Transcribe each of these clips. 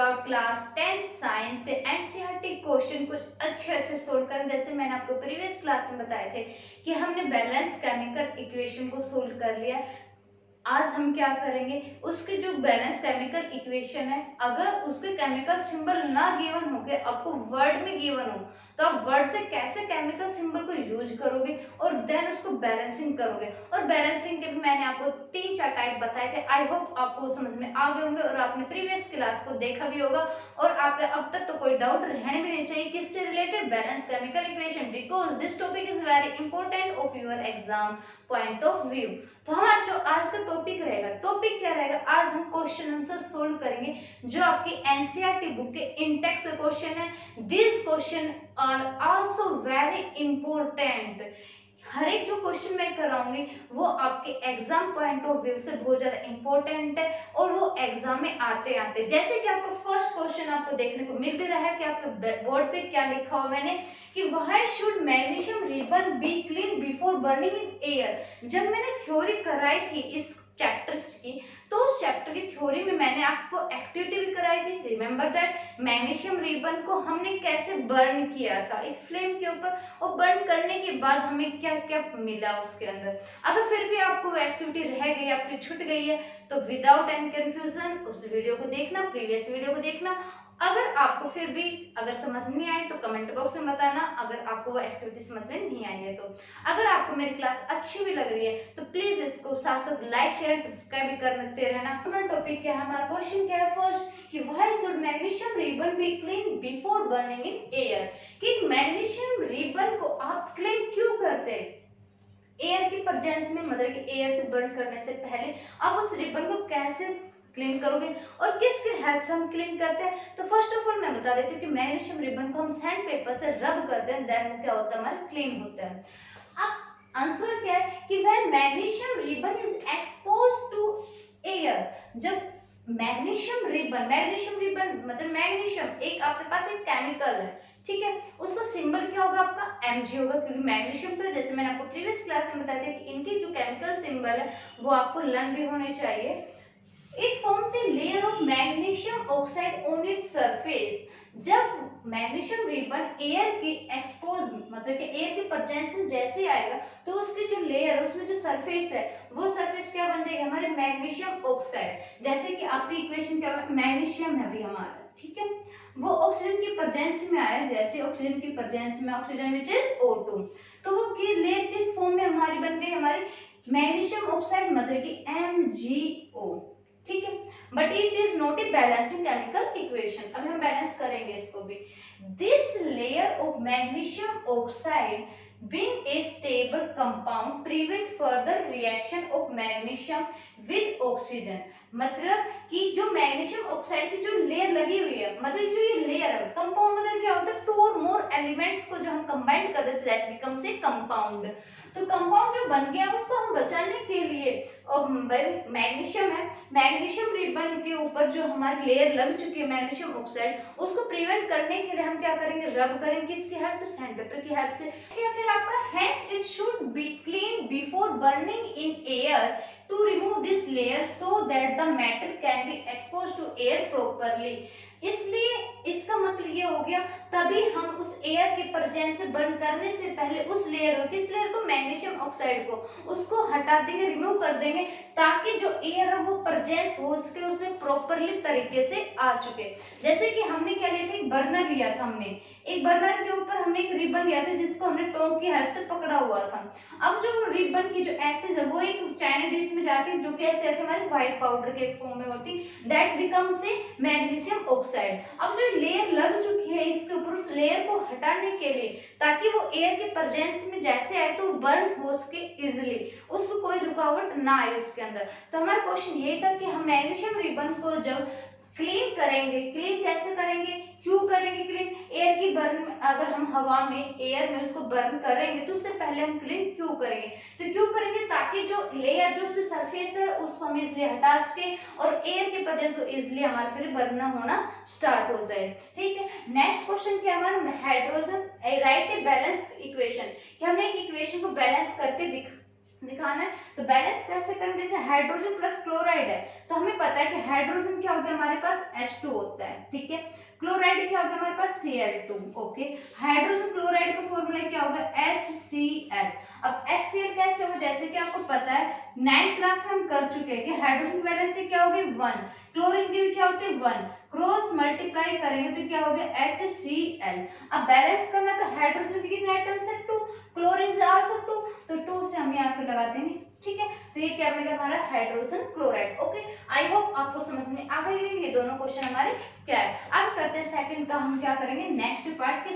About class 10th science के NCERT question कुछ अच्छे सोल्व करें। जैसे मैंने आपको प्रीवियस क्लास में बताए थे कि हमने बैलेंस्ड केमिकल इक्वेशन को सोल्व कर लिया। आज हम क्या करेंगे, उसके जो बैलेंस केमिकल इक्वेशन है, अगर उसके केमिकल सिंबल ना गिवन हो के आपको वर्ड में गिवन हो, तो आप वर्ड से कैसे केमिकल सिंबल को यूज करोगे और देन उसको बैलेंसिंग करोगे। और बैलेंसिंग के भी मैंने आपको 3-4 टाइप बताए थे। आई होप आपको समझ में आ गए होंगे और आपने प्रीवियस क्लास को देखा भी होगा और आपके अब तक तो कोई डाउट रहने भी नहीं चाहिए किससे related balance chemical equation, because this topic is very important of your exam point of view. तो हमारा जो आज का टॉपिक रहेगा, टॉपिक क्या रहेगा, आज हम क्वेश्चन आंसर सोल्व करेंगे जो आपकी एनसीईआरटी बुक के इंटेक्स क्वेश्चन है। This question are also very important. हर एक जो क्वेश्चन मैं कराऊंगी वो आपके एग्जाम पॉइंट ऑफ व्यू से बहुत ज्यादा इंपॉर्टेंट है और वो एग्जाम में आते आते, जैसे कि आपको फर्स्ट क्वेश्चन आपको देखने को मिल भी रहा है कि आपके बोर्ड पे क्या लिखा हुआ मैंने कि why should magnesium ribbon be clean before burning in air. जब मैंने थ्योरी कराई थी इस चैप्टर्स की, तो उस चैप्टर की थ्योरी में मैंने आपको एक्टिविटी भी कराई थी। रिमेंबर दैट मैग्नीशियम रिबन को हमने कैसे बर्न किया था एक फ्लेम के ऊपर, और बर्न करने के बाद हमें क्या क्या मिला उसके अंदर। अगर फिर भी आपको वो एक्टिविटी रह गई, आपकी छूट गई है, तो विदाउट एनी कंफ्यूजन उस वीडियो को देखना, प्रीवियस वीडियो को देखना। अगर आपको फिर भी अगर समझ नहीं आए तो कमेंट बॉक्स में बताना, अगर आपको वो एक्टिविटी समझ में नहीं आई है तो। अगर आपको मेरी क्लास अच्छी भी लग रही है तो प्लीज इसको साथ साथ लाइक शेयर सब्सक्राइब भी करते रहना। हमारा टॉपिक क्या है, हमारा क्वेश्चन क्या है फर्स्ट कि why should magnesium ribbon be clean before burning in air. कि मैग्नीशियम रिबन को आप क्लीन क्यों करते हैं एयर की प्रेजेंस में, मतलब कि एयर से बर्न करने से पहले आप उस रिबन को कैसे क्लीन करोगे और किसके हेल्प से हम क्लीन करते हैं। तो फर्स्ट ऑफ ऑल मैं बता देती हूँ कि मैग्नीशियम रिबन को हम सैंड पेपर से रब करते हैं, देन वो क्या होता है, हमारा क्लीन होता है। अब आंसर क्या है कि when magnesium ribbon is exposed to air, जब मैग्नीशियम रिबन मतलब मैग्नीशियम एक आपके पास एक केमिकल है, ठीक है, उसका सिंबल क्या होगा, आपका Mg होगा, क्योंकि मैग्नीशियम तो जैसे मैंने आपको प्रीवियस क्लास में बताया था कि इनके जो केमिकल सिंबल है वो आपको लर्न भी होने चाहिए। It forms a layer of magnesium oxide on its surface। जब मैग्नीशियम रिबन एयर की एक्सपोज मतलब कि एयर की प्रेजेंस में जैसे आएगा तो उसकी जो लेयर, उसमें जो सरफेस है वो सरफेस क्या बन जाएगी, हमारे मैग्नीशियम ऑक्साइड। जैसे कि आपकी इक्वेशन क्या है, मैग्नीशियम है अभी हमारा, ठीक है, वो ऑक्सीजन की प्रेजेंस में आया, जैसे ऑक्सीजन की प्रेजेंस में ऑक्सीजन विच इज O2, तो वो की लेयर किस फॉर्म में हमारी बन गई, हमारी मैग्नीशियम ऑक्साइड मतलब कि MgO, ठीक है, but it is not a balancing chemical equation. अभी हम बैलेंस करेंगे इसको भी। This layer of magnesium oxide being a stable compound prevent further reaction of magnesium with oxygen। मतलब कि जो मैग्नीशियम ऑक्साइड की जो लेयर लगी हुई है, मतलब जो ये लेयर है, कंपाउंड मतलब क्या होता है, टू और मोर एलिमेंट्स को जो हम कंबाइन कर देते हैं दैट बिकम्स ए कंपाउंड। तो कंपाउंड जो बन गया उसको हम बचाने के लिए, और मैग्नीशियम है, मैग्नीशियम रिबन के ऊपर जो हमारी लेयर लग चुकी है मैग्नीशियम ऑक्साइड, उसको प्रिवेंट करने के लिए हम क्या करेंगे, रब करेंगे, किसकी हेल्प से, सैंड पेपर की हेल्प से। या फिर आपका hence it should be cleaned before burning in air to remove this layer so that the metal can be exposed to air properly। इसलिए इसका मतलब ये हो गया, तभी हम उस एयर के प्रेजेंस से बर्न करने से पहले उस लेयर को, किस लेयर को, मैग्नीशियम ऑक्साइड को, उसको हटा देंगे, रिमूव कर देंगे, ताकि जो एयर है वो प्रेजेंस हो सके उसमें प्रॉपरली तरीके से आ चुके। जैसे कि हमने क्या लिया था, एक बर्नर लिया था, हमने एक बर्नर के ऊपर हमने एक रिबन लिया था जिसको हमने टोंग की हेल्प से पकड़ा हुआ था। अब जो रिबन की जो एसेज है वो एक चाइना डिश में जाती है, जो कि ऐसे आती है हमारे व्हाइट पाउडर के फॉर्म में होती, that becomes a magnesium oxide. अब जो लेयर लग चुकी है इसके ऊपर, उस लेयर को हटाने के लिए, ताकि वो एयर के प्रेजेंस में जैसे आए तो बर्न हो सके इजिली, उसको कोई रुकावट ना आए उसके अंदर। तो हमारा क्वेश्चन यही था कि हम मैग्नीशियम रिबन को जब क्लीन करेंगे, क्लीन कैसे करेंगे, क्यों करेंगे क्लीन, एयर की बर्न, अगर हम हवा में एयर में उसको बर्न करेंगे तो उससे पहले हम क्लीन क्यों करेंगे, तो क्यों करेंगे ताकि जो लेयर, जो सरफेस है उसको हम इजिली हटा सके और एयर के वजह से इजिली हमारा फिर बर्न होना स्टार्ट हो जाए, ठीक है। नेक्स्ट क्वेश्चन क्या हमारा, hydrogen right a balance equation, कि हमने एक इक्वेशन को बैलेंस करके दिखाना है। तो बैलेंस कैसे करें, जैसे हाइड्रोजन प्लस क्लोराइड है तो हमें पता है कि हाइड्रोजन क्या हो गया हमारे पास H2 होता है, ठीक है। क्लोराइड क्या हो गया हमारे पास Cl2, ओके। हाइड्रोजन क्लोराइड का फॉर्मूला क्या होगा HCl। अब HCl कैसे होगा, जैसे कि आपको पता है 9th क्लास में हम कर चुके हैं कि हाइड्रोजन की वैलेंसी क्या होगी 1, क्लोरीन की भी क्या होती है 1, क्रॉस मल्टीप्लाई करेंगे तो क्या हो गया HCl। अब बैलेंस करना तो हाइड्रोजन के कितने एटम्स है 2, क्लोरीन से आल्सो 2, तो 2 से हम यहाँ पे लगा देंगे, ठीक है। तो ये क्या बनेगा हमारा hydrogen chloride, okay. I hope आपको समझ में आ गई है ये दोनों क्वेश्चन हमारे क्या है। अब करते हैं सेकंड का, हम क्या करेंगे नेक्स्ट पार्ट के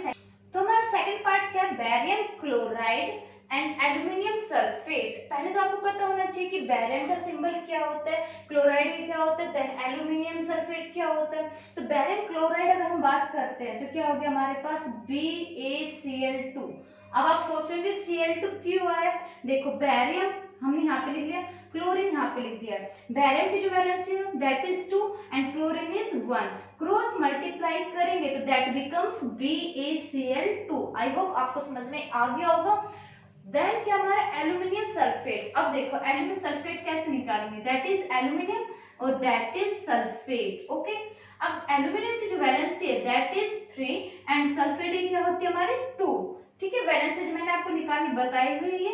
तो हमारा सेकंड पार्ट क्या है, barium chloride and aluminium sulphate. पहले तो आपको पता होना चाहिए कि बैरियम का सिंबल क्या होता है, क्लोराइड का क्या होता है, देन एल्यूमिनियम सल्फेट क्या होता है। तो बैरियम क्लोराइड अगर हम बात करते हैं तो क्या हो गया हमारे पास BaCl2। अब आप सोचोगे Cl2 क्यों आया, देखो बैरियम हमने यहाँ पे लिख लिया, क्लोरीन यहाँ पे लिख दिया। बैरियम की जो वैलेंसी है that is 2 and chlorine is 1, cross multiply करेंगे तो that becomes BaCl2। I hope आपको समझ में आ गया होगा। देन क्या हमारा एल्यूमिनियम सल्फेट। अब देखो एल्यूमिनियम सल्फेट कैसे निकालेंगे, दैट इज एल्यूमिनियम और दैट इज सल्फेट, ओके। अब एल्यूमिनियम की जो वैलेंसी है दैट इज 3 एंड सल्फेट की क्या होती है हमारी 2, ठीक है। वैलेंसी मैंने आपको निकालनी बताई हुई है,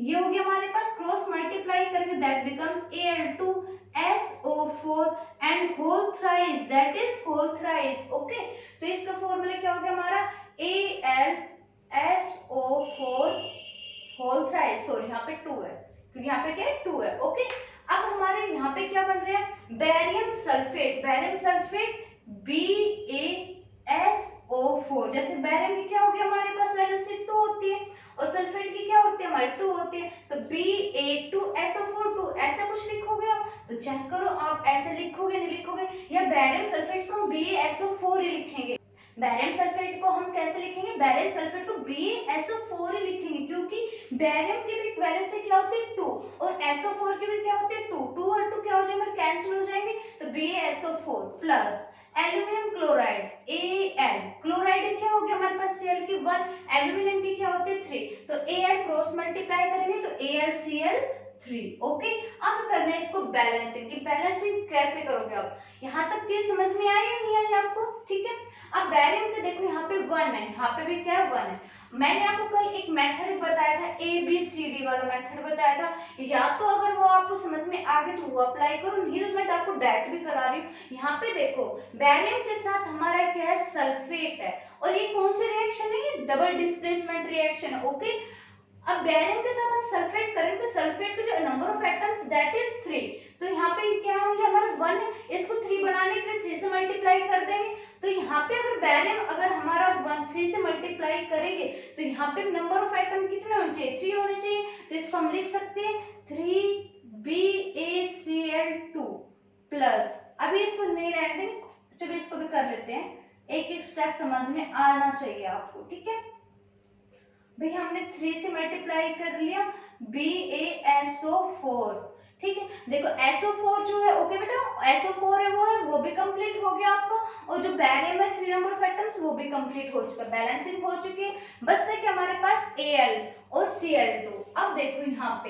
ये हो गया हमारे पास, क्रॉस मल्टीप्लाई करके that becomes Al2SO4 and whole thrice that is whole thrice, okay. तो इसका फॉर्मूला क्या हो गया हमारा AlSO4 होल थ्राइस, सॉरी यहाँ पे 2 है क्योंकि यहाँ पे क्या है 2 है, ओके। अब हमारे यहाँ पे क्या बन रहा है barium sulphate, barium sulphate BaSO4। जैसे बैरियम की क्या हो गया हमारे पास वैलेंसी 2 होती है और सल्फेट की क्या होती है हमारी 2 होती है, तो Ba2SO4 2 ऐसा कुछ लिखोगे आप, तो चेक करो आप ऐसे लिखोगे नहीं लिखोगे, या बैरियम सल्फेट को BaSO4 ही लिखेंगे। बैरियम सल्फेट को हम कैसे लिखेंगे, बैरियम सल्फेट को BaSO4 ही लिखेंगे क्योंकि बैरियम की भी वैलेंसी क्या होती है 2 और SO4 की भी क्या होती है 2, 2 और 2 क्या हो जाएंगे कैंसिल हो जाएंगे, तो BaSO4 plus aluminium chloride Al, chloride क्या हो गया हमारे पास Cl की 1, एल्यूमिनियम की क्या होती है 3, तो Al क्रॉस मल्टीप्लाई करेंगे तो AlCl3, ओके। अब करना है इसको बैलेंसिंग, कि बैलेंसिंग कैसे करोगे आप, यहाँ तक चीज समझ में आई या नहीं आई आपको, ठीक है। अब बैरियम के देखो यहाँ पे 1 है, यहाँ पे भी क्या है 1 है। मैंने आपको कल एक मेथड बताया था ABCD वाला मेथड बताया था, या तो अगर वो आपको समझ में आ गए तो वो अप्लाई करो, नहीं तो मैं आपको डायरेक्ट भी करा रही हूँ। यहाँ पे देखो बैरियम के साथ हमारा क्या है सल्फेट है, और ये कौन सी रिएक्शन है, ये डबल डिस्प्लेसमेंट रिएक्शन है, ओके। अब बैरियम के साथ हम सल्फेट करें तो सल्फेट का जो number of atoms that is 3, तो यहाँ पे क्या होंगे हमारा 1 है, इसको 3 बनाने के लिए 3 से मल्टीप्लाई कर देंगे, तो यहाँ पे अगर बैरियम अगर हमारा 1 3 से मल्टीप्लाई करेंगे तो यहाँ पे नंबर ऑफ एटम कितने होने चाहिए 3 होने चाहिए, तो इसको हम लिख सकते हैं 3BaCl2 प्लस, अभी इसको नहीं रहने देंगे, चलो इसको भी कर लेते हैं, एक एक स्टेप समझ में आना चाहिए आपको, ठीक है। भाई हमने 3 से मल्टीप्लाई कर लिया BaSO4, ठीक है। देखो SO4 जो है, ओके बेटा SO4 है वो भी कंप्लीट हो गया आपका, और जो बैरियम है 3 नंबर ऑफ एटम्स वो भी कंप्लीट हो चुका, बैलेंसिंग हो चुकी है। बस देखिए हमारे पास Al और Cl2। अब देखो यहाँ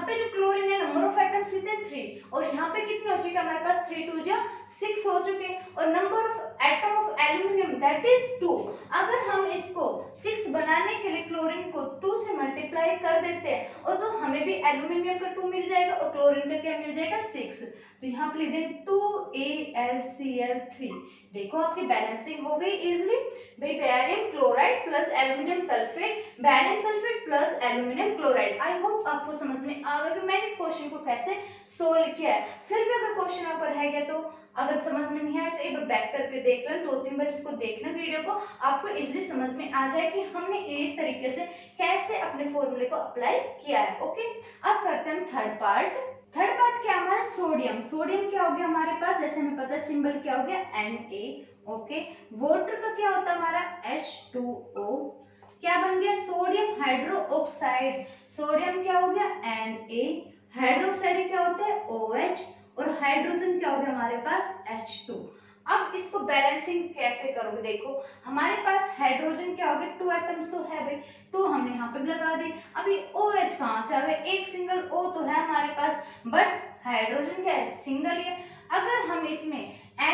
पे जो क्लोरीन है नंबर ऑफ एटम्स कितने 3, और यहाँ पे कितने हो चुके हमारे पास 3 2 जा 6 हो चुके, और number of atom of aluminium that is 2। अगर हम इसको 6 बनाने के लिए क्लोरीन को 2 से मल्टीप्लाई कर देते हैं और तो हमें भी एल्यूमिनियम का 2 मिल जाएगा और क्लोरीन का क्या मिल जाएगा 6, तो यहाँ पे लिख दें 2AlCl3। देखो आपकी बैलेंसिंग हो गई इजीली। भाई barium chloride plus aluminium sulphate, barium sulphate plus aluminium chloride. I hope आपको समझ में आ गया कि मैंने क्वेश्चन को कैसे सोल्व किया है। फिर भी अगर क्वेश्चन आपको रह गया तो अगर समझ में नहीं आया तो एक बार बैक करके देख लें, 2-3 बार इसको देखना वीडियो को, आपको इजीली समझ में आ जाए कि हमने एक तरीके से कैसे अपने फॉर्मूले को अप्लाई किया है, ओके। अब करते हैं थर्ड पार्ट। थर्ड पार्ट क्या हमारा सोडियम, सोडियम क्या हो गया हमारे पास, जैसे हमें पता है सिंबल क्या हो गया Na, ओके। वाटर का क्या होता है हमारा H2O, क्या बन गया सोडियम हाइड्रोक्साइड, सोडियम क्या हो गया Na, हाइड्रोक्साइड क्या होता है OH, और हाइड्रोजन क्या हो गया हमारे पास H2। अब इसको बैलेंसिंग कैसे करोगे, देखो हमारे पास हाइड्रोजन क्या हो गए, 2 एटम्स तो है भाई, 2 हमने यहाँ पे भी लगा दी। अब ये OH कहाँ से आ गए, एक सिंगल O तो है हमारे पास, बट हाइड्रोजन क्या है, सिंगल ही है। अगर हम इसमें Na,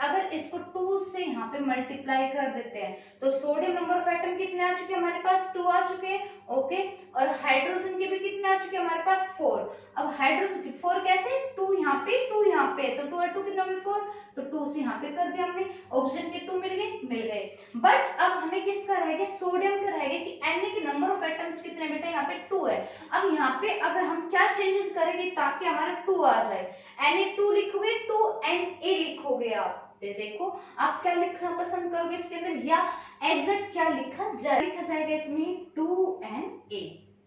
अगर इसको 2 से यहाँ पे मल्टीप्लाई कर देते हैं तो सोडियम नंबर ऑफ एटम कितने आ चुके हैं हमारे पास, 2 आ चुके हैं, ओके। और हाइड्रोजन के भी कितने आ चुके हैं हमारे पास, 4। अब हाइड्रोजन 4 कैसे, 2 यहाँ पे 2 यहाँ पे, तो 2 और 2 कितना हो गया 4, तो 2 से यहाँ पे कर दिया हमने, ऑक्सीजन के 2 मिल गए। बट अब हमें किसका रह गया, सोडियम का रह गया कि Na के नंबर ऑफ एटम्स कितने बेटा, यहाँ पे 2 है। अब यहाँ पे अगर हम क्या चेंजेस करेंगे ताकि हमारा 2 आ जाए, Na2 लिखोगे, 2Na लिखोगे आप, देखो आप क्या लिखना पसंद करोगे इसके अंदर, या एग्जैक्ट क्या लिखा जाएगा इसमें, 2Na,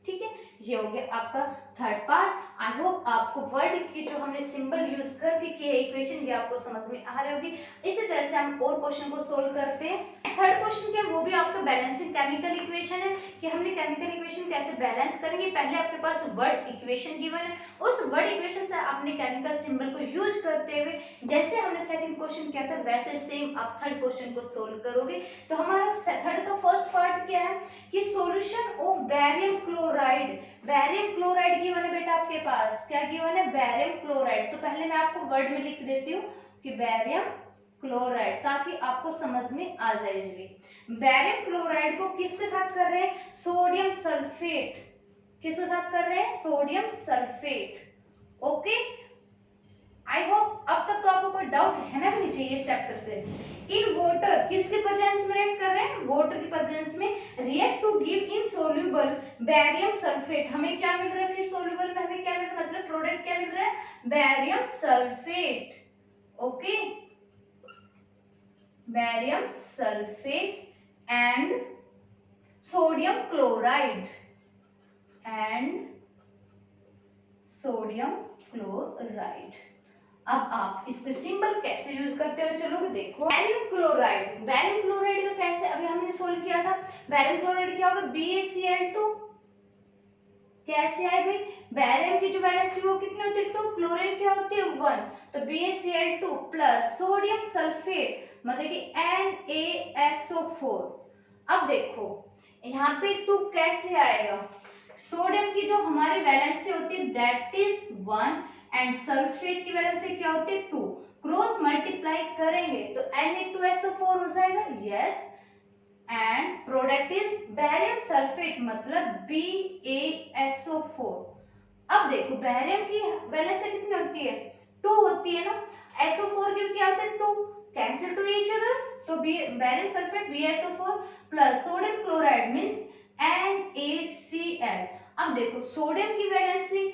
ठीक है। ये हो गया आपका थर्ड पार्ट। आई होप आपको वर्ड की जो हमने सिंबल यूज करके की है इक्वेशन, ये आपको समझ में आ रही होगी। इसी तरह से हम और क्वेश्चन को सोल्व करते हैं। थर्ड क्वेश्चन क्या है, वो भी आपका बैलेंसिंग केमिकल इक्वेशन है कि हमने केमिकल इक्वेशन कैसे बैलेंस करेंगे। पहले आपके पास वर्ड इक्वेशन गिवन है, उस वर्ड इक्वेशन से आपने केमिकल सिंबल को यूज करते हुए जैसे हमने सेकंड क्वेश्चन किया था वैसे सेम आप थर्ड क्वेश्चन को सोल्व करोगे। तो हमारा थर्ड का फर्स्ट पार्ट क्या है कि solution of barium chloride, barium chloride given है बेटा आपके पास, क्या गिवन है, बैरियम क्लोराइड। तो पहले मैं आपको वर्ड में लिख देती हूँ कि बैरियम क्लोराइड, ताकि आपको समझ में आ जाए इजीली। बैरियम क्लोराइड को किसके साथ कर रहे हैं, सोडियम सल्फेट, किसके साथ कर रहे हैं, sodium sulphate, okay. I hope अब तक तो आपको कोई डाउट है ना भी नहीं चाहिए इस चैप्टर से। इन वाटर किसके प्रेजेंस में रिएक्ट कर रहे हैं, वाटर की प्रेजेंस में react to give insoluble barium sulphate. हमें क्या मिल रहा है फिर सोल्यूबल में, हमें क्या मिल रहा है, मतलब प्रोडक्ट क्या मिल रहा है, barium sulphate, okay, barium sulphate and sodium chloride, and sodium chloride. अब आप इस पे सिंबल कैसे यूज करते हो चलोगे, देखो बैरियम क्लोराइड, बैरियम क्लोराइड का कैसे अभी हमने सोल्व किया था। बैरियम क्लोराइड क्या होगा, BaCl2, कैसे आए भाई, बैरियम की जो वैलेंसी वो कितनी होती है 2, क्लोरीन क्या होती है 1, तो BaCl2 प्लस सोडियम सल्फेट मतलब कि NaSO4। अब देखो यहाँ पे 2 कैसे आएगा, सोडियम की जो हमारी वैलेंसी होती है दैट इज 1 एंड सल्फेट की वैलेंसी क्या होती है 2, क्रॉस मल्टीप्लाई करेंगे तो Na2SO4 हो जाएगा, yes, and product is barium sulphate मतलब BaSO4। अब देखो बैरियम की वैलेंसी कितनी होती है 2 होती है ना, SO4 की क्या होता है 2, कैंसिल टू ईच अदर, तो barium sulphate BaSO4 plus sodium chloride means NaCl। अब देखो सोडियम की वैलेंसी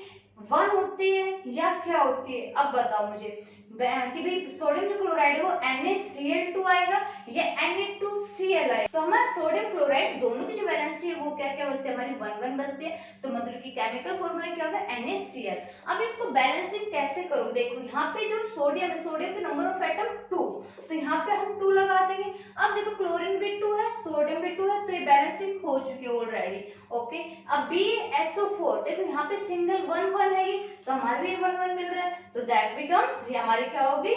1 होती है या क्या होती है, अब बताओ मुझे कि भाई सोडियम जो क्लोराइड है वो NaCl2 आएगा या Na2Cl आएगा। तो हमारा सोडियम क्लोराइड दोनों की जो वैलेंसी है वो क्या क्या बचती है, हमारी 1 1 बचती है, तो मतलब कि केमिकल फॉर्मूला क्या होगा NaCl। अब इसको बैलेंसिंग कैसे करूं, देखो यहाँ पे जो सोडियम है, सोडियम के नंबर ऑफ एटम 2, तो यहाँ पे हम 2 लगा देंगे। अब देखो क्लोरीन भी 2 है, सोडियम भी 2 है, तो ये बैलेंसिंग हो चुकी है ऑलरेडी, ओके। अब BaSO4 देखो यहाँ पे सिंगल 1 1 है, तो हमारे भी 1 1 मिल रहा है, तो दैट बिकम्स ये हमारी क्या होगी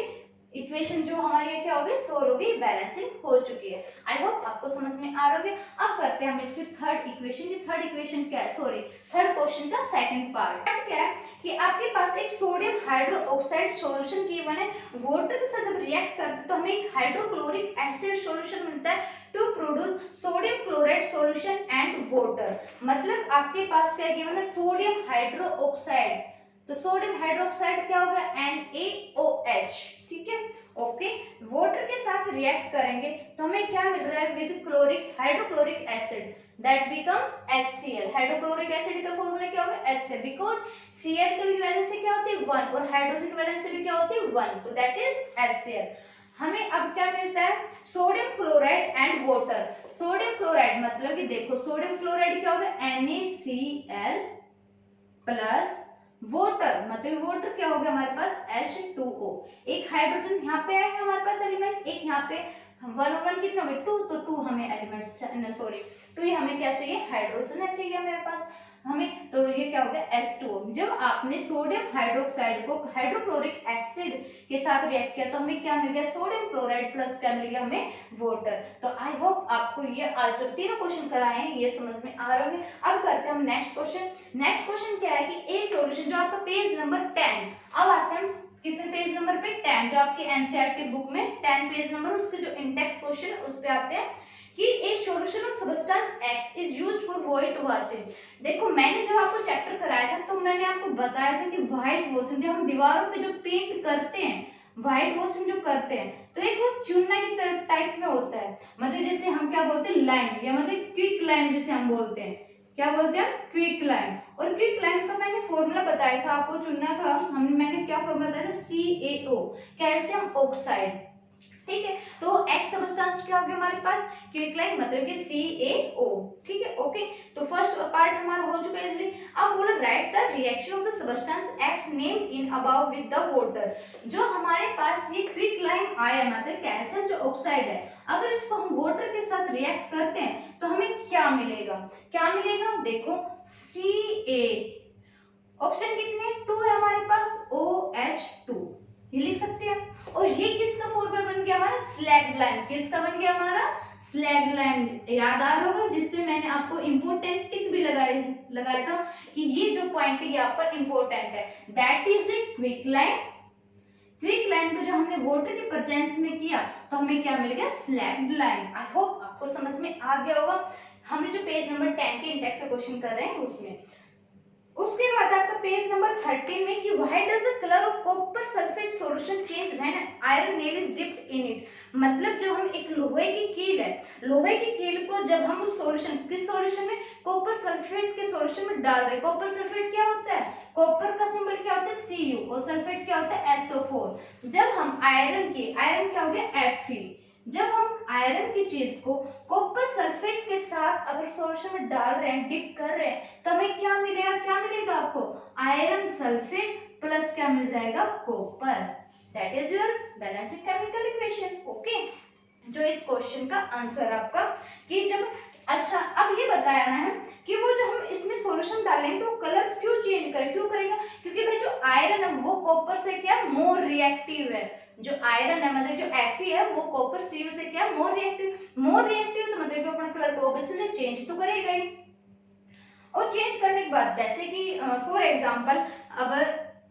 इक्वेशन, जो हमारी क्या होगी सोल्व होगी, बैलेंसिंग हो चुकी है। आई होप आपको समझ में आ रहा होगा। अब करते हैं हम इसकी थर्ड इक्वेशन की, थर्ड इक्वेशन क्या है, सॉरी थर्ड क्वेश्चन का सेकंड पार्ट क्या है कि आपके पास एक सोडियम हाइड्रोक्साइड सॉल्यूशन गिवन है, वाटर के साथ जब रिएक्ट करते हैं तो हमें एक हाइड्रोक्लोरिक एसिड सॉल्यूशन मिलता है to produce sodium chloride solution and water. मतलब आपके पास क्या गिवन है सोडियम हाइड्रोक्साइड, तो सोडियम हाइड्रोक्साइड क्या होगा NaOH, ठीक है, ओके। वाटर के साथ रिएक्ट करेंगे तो हमें क्या मिल रहा है with chloric hydrochloric acid that becomes HCl। Hydrochloric acid का फॉर्मूला क्या होगा HCl, बिकॉज़ Cl की वैलेंसी क्या होती है 1 और हाइड्रोजन की वैलेंसी भी क्या होती है 1, तो दैट इज HCl। हमें अब क्या मिलता है sodium chloride and water. Sodium chloride मतलब कि देखो सोडियम क्लोराइड क्या होगा NaCl प्लस वाटर मतलब वाटर क्या हो गया हमारे पास H2O। एक हाइड्रोजन यहाँ पे है हमारे पास एलिमेंट, एक यहाँ पे 1 1 कितना हो गया 2, तो 2 हमें एलिमेंट्स सॉरी 2 हमें क्या चाहिए हाइड्रोजन चाहिए हमारे पास। हमें, तो ये क्या हो गया H2O। जब आपने सोडियम हाइड्रोक्साइड को हाइड्रोक्लोरिक एसिड के साथ रिएक्ट किया तो हमें क्या मिल गया, सोडियम क्लोराइड प्लस क्या मिल गया हमें, वाटर। तो आई होप आपको ये आज जो तीनों क्वेश्चन कराए हैं ये समझ में आ रहे हैं। अब करते हैं हम नेक्स्ट क्वेश्चन। नेक्स्ट क्वेश्चन क्या है कि ए सॉल्यूशन, जो आपका पेज नंबर 10, अब आते हैं कितने पेज नंबर पे, 10, जो आपके एनसीईआरटी बुक में 10 पेज नंबर, उसके जो इंडेक्स क्वेश्चन उस पे आते हैं कि ए solution of substance x is used for white washing. देखो मैंने जब आपको चैप्टर कराया था तो मैंने आपको बताया था कि व्हाइट वॉशिंग, जब हम दीवारों पे जो पेंट करते हैं, व्हाइट वॉशिंग जो करते हैं, तो एक वो चूना की तरह टाइप में होता है, मतलब जैसे हम क्या बोलते हैं, लाइम, या मतलब क्विक लाइम जिसे हम बोलते हैं, क्या बोलते हैं, क्विक लाइम। और क्विक लाइम का मैंने फॉर्मूला बताया था आपको, चुनना था मैंने क्या फॉर्मूला बताया था, CaO, कैल्शियम ऑक्साइड। ठीक है, तो एक्स सब्सटेंस क्या हो गया हमारे पास, क्विकलाइन, मतलब कि CaO। ठीक है, ओके। तो फर्स्ट पार्ट हमारा हो चुका है इसलिए। अब बोलो right the reaction of the substance x named in above with the water. जो हमारे पास ये क्विकलाइन आया, मतलब कैल्शियम जो ऑक्साइड है, अगर इसको हम वाटर के साथ रिएक्ट करते हैं तो हमें क्या मिलेगा, क्या मिलेगा, देखो Ca, ऑप्शन कितने, 2 है हमारे पास, OH2, ये लिख सकते हैं। और ये किसका फॉर्मूला बन गया हमारा, स्लैग लाइन, किसका बन गया हमारा, स्लैग लाइन। याद आ रहा होगा जिसपे मैंने आपको इंपोर्टेंट टिक भी लगाया था कि ये जो पॉइंट है ये आपका इंपोर्टेंट है, that is a quick line. Quick line को जो हमने वाटर के प्रेजेंस में किया तो हमें क्या मिल गया, स्लैग लाइन। आई होप आपको समझ में आ गया होगा। हमने जो पेज नंबर 10 के इंडेक्स का क्वेश्चन कर रहे हैं उसमें। उसके बाद आपका पेज नंबर 13 में कि why does the colour of copper sulphate solution change when iron nail is dipped in it. मतलब जब हम एक लोहे की कील है, लोहे की कील को जब हम उस सॉल्यूशन, किस सॉल्यूशन में, कॉपर सल्फेट के सॉल्यूशन में डाल रहे हैं। कॉपर सल्फेट क्या होता है, कॉपर का सिंबल क्या होता है, Cu, और सल्फेट क्या होता है, SO4। जब हम आयरन क्या हो गया Fe, जब हम आयरन की चीज को कॉपर सल्फेट के साथ अगर सॉल्यूशन में डाल रहे हैं, डिप कर रहे हैं, तो हमें क्या मिलेगा, क्या मिलेगा आपको, आयरन सल्फेट प्लस क्या मिल जाएगा, copper. That is your balancing chemical equation. Okay, जो इस क्वेश्चन का आंसर आपका कि जब, अच्छा अब ये बताया ना है कि वो जो हम इसमें सॉल्यूशन डालें तो कलर क्यों चेंज करे, क्यों करेगा, क्योंकि भाई जो आयरन है वो कॉपर से क्या मोर रिएक्टिव है। जो आयरन है मतलब जो Fe है वो कॉपर Cu से क्या मोर रिएक्टिव, मोर रिएक्टिव तो मतलब कि अपना कलर को ऑब्वियसली चेंज तो करेगा ही। और चेंज करने के बाद जैसे कि फॉर एग्जांपल अब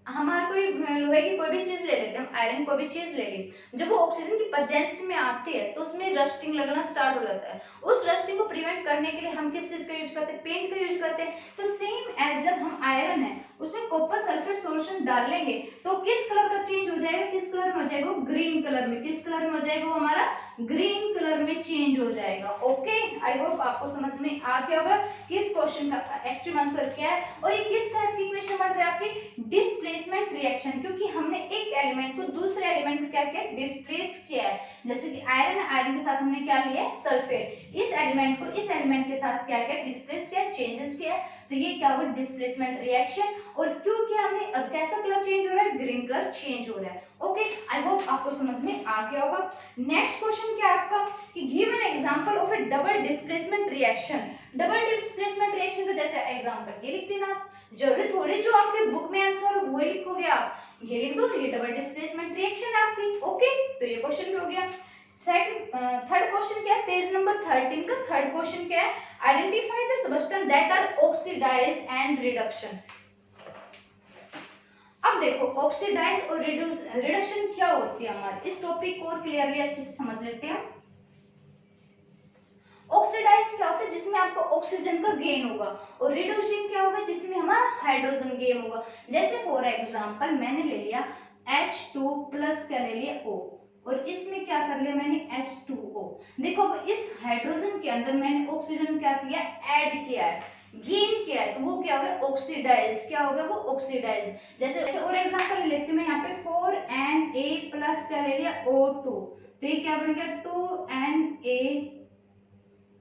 हमारे कोई लोहे की कोई भी चीज ले लेते हैं, हम आयरन कोई भी चीज ले ली, जब वो ऑक्सीजन की प्रेजेंस में आती है तो उसमें रस्टिंग लगना स्टार्ट हो जाता है। उस रस्टिंग को प्रिवेंट करने के लिए हम किस चीज का यूज करते हैं, पेंट का यूज करते हैं। तो सेम एज जब हम आयरन है उसमें कॉपर सल्फेट सॉल्यूशन डालेंगे तो किस कलर का चेंज हो जाएगा, किस कलर में हो जाएगा, ग्रीन कलर में। किस कलर में हो जाएगा वो हमारा, ग्रीन कलर में चेंज हो जाएगा। ओके, आई होप आपको समझ में आ गया होगा कि इस क्वेश्चन का एक्चुअल आंसर क्या है। और ये किस टाइप की इक्वेशन बन रहा है आपकी, डिस्प्लेसमेंट रिएक्शन, क्योंकि हमने एक एलिमेंट को दूसरे एलिमेंट में क्या किया, डिस्प्लेस किया है। जैसे कि आयरन है, आयरन के साथ हमने क्या लिया है, सल्फेट, इस एलिमेंट को इस एलिमेंट के साथ क्या किया, डिस्प्लेस किया, चेंजेस किया। तो ये क्या हुआ, डिस्प्लेसमेंट रिएक्शन। और क्यों किया हमने, कैसा कलर चेंज हो रहा है, ग्रीन कलर चेंज हो रहा है। ओके, आई होप आपको समझ में आ गया होगा। नेक्स्ट क्वेश्चन क्या है आपका कि give an example of A double displacement reaction. Double displacement reaction का जैसे एग्जांपल ये लिख देना, जरूरी थोड़ी जो आपके बुक में आंसर वो लिखोगे आप, ये लिख दो, ये डबल डिस्प्लेसमेंट रिएक्शन है आपकी। ओके, तो ये क्वेश्चन भी हो गया। थर्ड क्वेश्चन क्या है, पेज नंबर 13 का थर्ड क्वेश्चन क्या है, identify the substance that are oxidise and reduction. अब देखो ऑक्सीडाइज और रिडक्शन क्या होती है हमारे, इस टॉपिक को और क्लियरली अच्छे से समझ लेते हैं। ऑक्सीडाइज क्या होता है, जिसमें आपको ऑक्सीजन का गेन होगा, और रिड्यूसिंग क्या होगा, जिसमें हमारा हाइड्रोजन गेन होगा। जैसे फॉर एग्जांपल मैंने ले लिया H2 प्लस क्या ले लिया O, और इसमें क्या कर लिया मैंने H2O। देखो इस हाइड्रोजन के अंदर मैंने ऑक्सीजन क्या किया, ऐड किया है, गेन किया है, तो वो क्या हो गया, ऑक्सीडाइज। क्या हो गया वो, ऑक्सीडाइज। जैसे और एग्जांपल ले लेती हूँ मैं यहाँ पे 4Na प्लस क्या ले लिया O2, तो ये क्या बन गया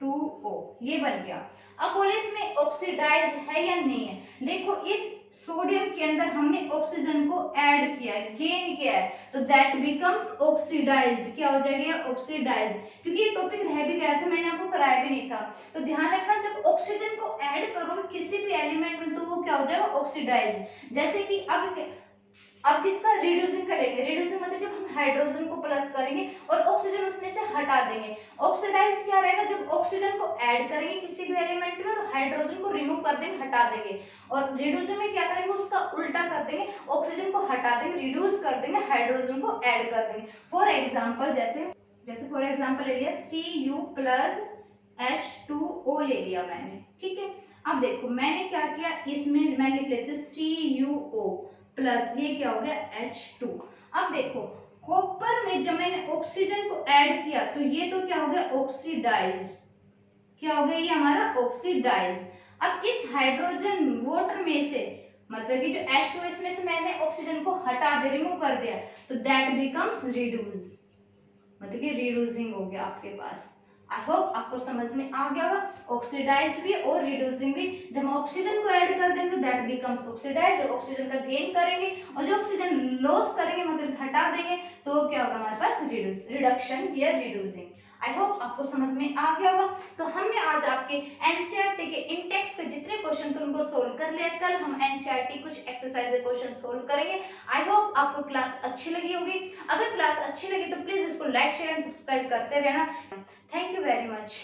2Na2O, ये बन गया। अब बोले इसमें ऑक्सीडाइज है या नहीं है, देखो इस सोडियम के अंदर हमने ऑक्सीजन को ऐड किया है, गेन किया है, तो दैट बिकम्स ऑक्सीडाइज। क्या हो जाएगा, ऑक्सीडाइज। क्योंकि ये टॉपिक रह भी गया था, मैंने आपको कराया भी नहीं था, तो ध्यान रखना जब ऑक्सीजन को ऐड करोगे किसी भी एलिमेंट में तो वो क्या हो जाएगा, ऑक्सीडाइज। जैसे कि अब इसका रिड्यूसिंग करेंगे, रिड्यूसिंग मतलब जब हम हाइड्रोजन को प्लस करेंगे और ऑक्सीजन उसमें से हटा देंगे। ऑक्सीडाइज क्या रहेगा, जब ऑक्सीजन को ऐड करेंगे किसी भी एलिमेंट में और हाइड्रोजन को रिमूव कर देंगे, हटा देंगे। और रिड्यूसिंग में क्या करेंगे, उसका उल्टा कर देंगे, ऑक्सीजन को हटा देंगे, रिड्यूस कर देंगे, हाइड्रोजन को ऐड कर देंगे। फॉर एग्जाम्पल जैसे फॉर एग्जाम्पल ले लिया Cu प्लस H2O ले लिया मैंने, ठीक है। अब देखो मैंने क्या किया, इसमें मैं लिख लेती हूँ CuO प्लस ये क्या हो गया H2। अब देखो कॉपर में जब मैंने ऑक्सीजन को ऐड किया तो ये तो क्या हो गया, ऑक्सीडाइज्ड, क्या हो गया ये हमारा ऑक्सीडाइज्ड। अब इस हाइड्रोजन वाटर में से मतलब कि जो H2 इसमें से मैंने ऑक्सीजन को हटा दे, रिमूव कर दिया, तो दैट बिकम्स रिड्यूस्ड, मतलब कि रिड्यूसिंग हो गया आपके पास। आई होप आपको समझ में आ गया होगा। ऑक्सीडाइज्ड भी और रिड्यूसिंग भी, जब हम ऑक्सीजन को ऐड कर देंगे तो दैट बिकम्स ऑक्सीडाइज्ड, ऑक्सीजन का गेन करेंगे, और जो ऑक्सीजन लॉस करेंगे मतलब हटा देंगे तो क्या होगा हमारे पास, रिडक्शन या रिड्यूसिंग। आई होप आपको समझ में आ गया होगा। तो हमने आज आपके एनसीईआरटी के इंटेक्स के जितने क्वेश्चन थे उनको सोल्व कर लिया। कल हम एनसीईआरटी कुछ एक्सरसाइज क्वेश्चन सोल्व करेंगे। आई होप आपको क्लास अच्छी लगी होगी। अगर क्लास अच्छी लगी तो प्लीज इसको लाइक शेयर एंड सब्सक्राइब करते रहना। Thank you very much.